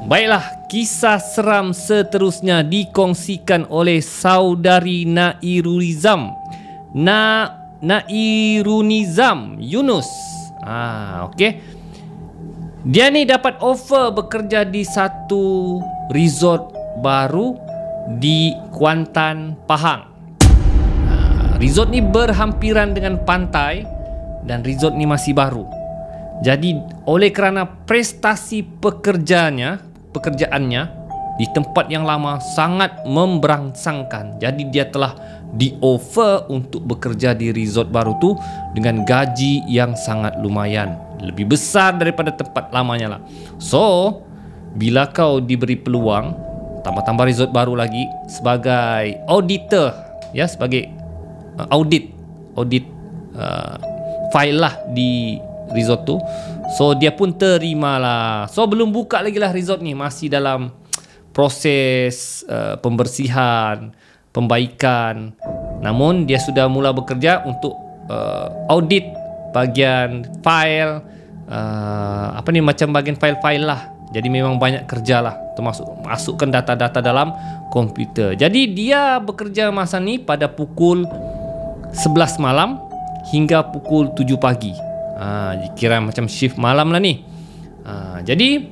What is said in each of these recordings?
Baiklah, kisah seram seterusnya dikongsikan oleh saudari Nairunizam Yunus. Okey. Dia ni dapat offer bekerja di satu resort baru di Kuantan, Pahang. Resort ni berhampiran dengan pantai dan resort ni masih baru. Jadi oleh kerana prestasi pekerjaannya di tempat yang lama sangat memberangsangkan, jadi dia telah di-offer untuk bekerja di resort baru tu dengan gaji yang sangat lumayan, lebih besar daripada tempat lamanya lah. So, bila kau diberi peluang tambah-tambah resort baru lagi sebagai auditor, ya, sebagai audit file lah di resort tu, so dia pun terimalah. So belum buka lagi lah resort ni, masih dalam proses pembersihan, pembaikan. Namun dia sudah mula bekerja untuk audit bagian file, macam bagian file-file lah. Jadi memang banyak kerja lah, termasuk masukkan data-data dalam komputer. Jadi dia bekerja masa ni pada pukul 11 malam hingga pukul 7 pagi. Kira macam shift malam lah ni. Jadi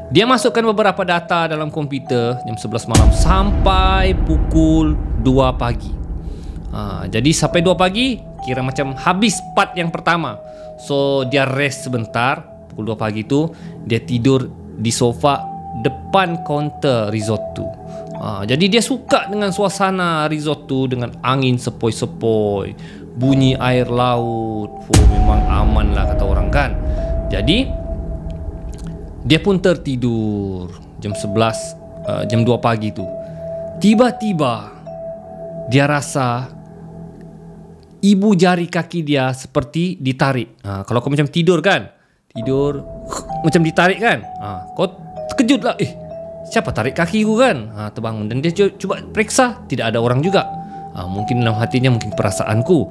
dia masukkan beberapa data dalam komputer jam 11 malam sampai pukul 2 pagi. Jadi sampai 2 pagi kira macam habis part yang pertama. So dia rest sebentar. Pukul 2 pagi tu dia tidur di sofa depan kaunter resort tu. Jadi dia suka dengan suasana resort tu, dengan angin sepoi-sepoi, bunyi air laut. Memang aman lah kata orang kan. Jadi dia pun tertidur jam 2 pagi tu. Tiba-tiba dia rasa ibu jari kaki dia seperti ditarik. Kalau kau macam tidur kan, tidur macam ditarik kan, kau terkejut lah. Siapa tarik kaki ku kan? Terbangun dan dia cuba periksa, tidak ada orang juga. Mungkin dalam hatinya, mungkin perasaanku.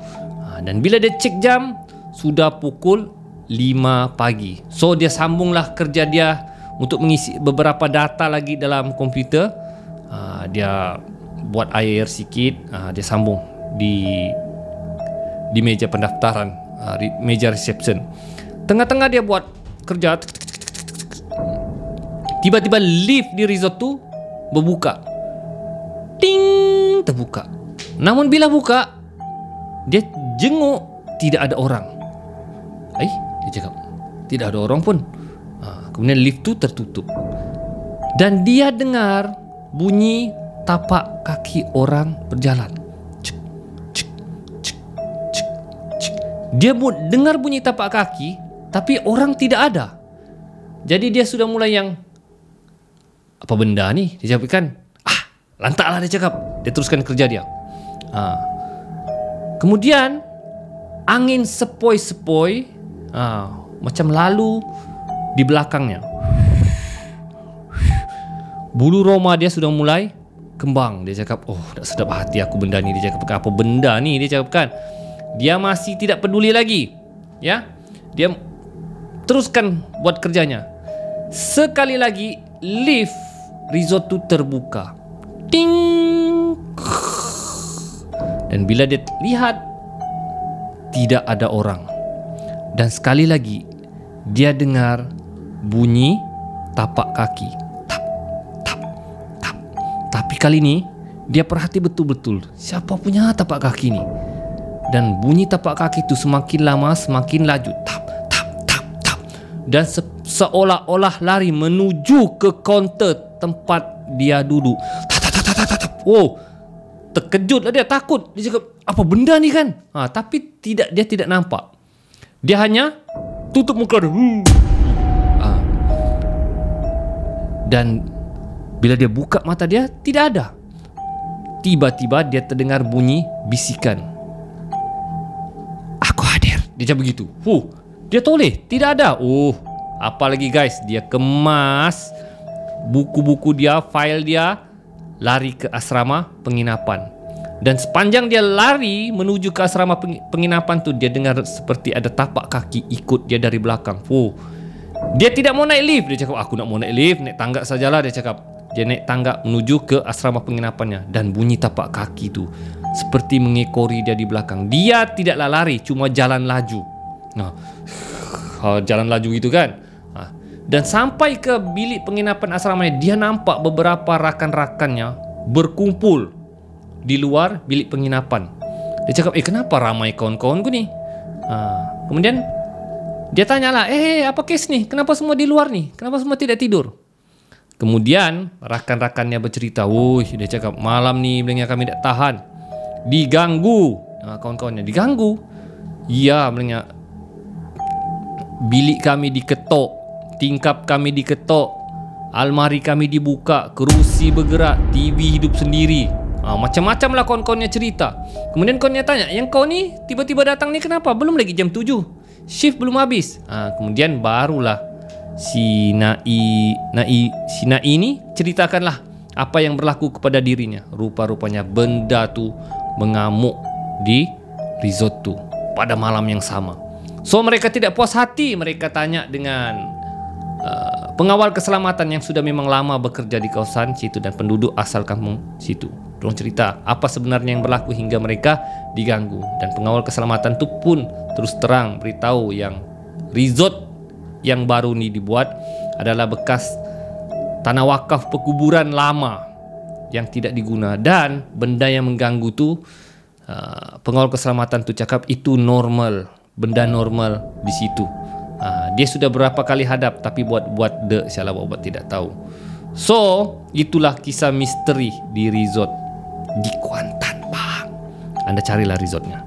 Dan bila dia cek jam, sudah pukul 5 pagi. So dia sambunglah kerja dia untuk mengisi beberapa data lagi dalam komputer. Dia buat air sikit, dia sambung di meja pendaftaran, meja reception. Tengah-tengah dia buat kerja, tiba-tiba lift di resort tu berbuka. Ting, terbuka. Namun bila buka, dia jenguk, tidak ada orang. Dia cakap tidak ada orang pun. Kemudian lift tu tertutup dan dia dengar bunyi tapak kaki orang berjalan. Cek, cek, cek, cek, cek. Dia dengar bunyi tapak kaki, tapi orang tidak ada. Jadi dia sudah mulai yang, apa benda ni? Dia cakap kan, lantaklah dia cakap. Dia teruskan kerja dia. Kemudian angin sepoi-sepoi macam lalu di belakangnya. Bulu roma dia sudah mulai kembang. Dia cakap, tak sedap hati aku benda ni. Dia cakap, apa benda ni? Dia cakap kan. Dia masih tidak peduli lagi. Ya, dia teruskan buat kerjanya. Sekali lagi lift resort tu terbuka. Ting. Dan bila dia lihat, tidak ada orang. Dan sekali lagi dia dengar bunyi tapak kaki. Tap, tap, tap. Tapi kali ini dia perhati betul-betul siapa punya tapak kaki ni. Dan bunyi tapak kaki itu semakin lama semakin laju. Tap, tap, tap, tap. Dan seolah-olah lari menuju ke kaunter tempat dia duduk. Tap, tap, tap, tap, tap. Terkejutlah dia, takut. Dia cakap, apa benda ni kan? Tapi dia tidak nampak. Dia hanya tutup muka dia. Dan bila dia buka mata dia, tidak ada. Tiba-tiba dia terdengar bunyi bisikan. Aku hadir. Dia cakap begitu. Dia toleh, tidak ada. Apa lagi guys? Dia kemas buku-buku dia, file dia, lari ke asrama penginapan. Dan sepanjang dia lari menuju ke asrama penginapan tu, dia dengar seperti ada tapak kaki ikut dia dari belakang. Dia tidak mau naik lift. Dia cakap, aku nak mau naik lift, naik tangga sajalah. Dia cakap, dia naik tangga menuju ke asrama penginapannya. Dan bunyi tapak kaki tu seperti mengekori dia di belakang. Dia tidaklah lari, cuma jalan laju. Jalan laju gitu kan. Dan sampai ke bilik penginapan asramanya, dia nampak beberapa rakan-rakannya berkumpul di luar bilik penginapan. Dia cakap, kenapa ramai kawan-kawanku ni? Kemudian dia tanyalah, apa kes ni? Kenapa semua di luar ni? Kenapa semua tidak tidur? Kemudian rakan-rakannya bercerita, dia cakap, malam ni bilangnya kami tak tahan, diganggu. Kawan-kawannya diganggu. Ya, bilangnya bilik kami diketok, tingkap kami diketok, almari kami dibuka, kerusi bergerak, TV hidup sendiri. Macam-macam lah kawan-kawannya cerita. Kemudian kawannya tanya, yang kau ni tiba-tiba datang ni kenapa? Belum lagi jam 7, shift belum habis. Kemudian barulah si Nai ni ceritakanlah apa yang berlaku kepada dirinya. Rupa-rupanya benda tu mengamuk di resort tu pada malam yang sama. So mereka tidak puas hati. Mereka tanya dengan pengawal keselamatan yang sudah memang lama bekerja di kawasan situ dan penduduk asal kampung situ. Diorang cerita apa sebenarnya yang berlaku hingga mereka diganggu. Dan pengawal keselamatan tu pun terus terang beritahu yang resort yang baru ni dibuat adalah bekas tanah wakaf perkuburan lama yang tidak diguna. Dan benda yang mengganggu tu, pengawal keselamatan tu cakap itu normal, benda normal di situ. Dia sudah berapa kali hadap tapi buat sialah buat tidak tahu. So itulah kisah misteri di resort di Kuantan, bang. Anda carilah resortnya.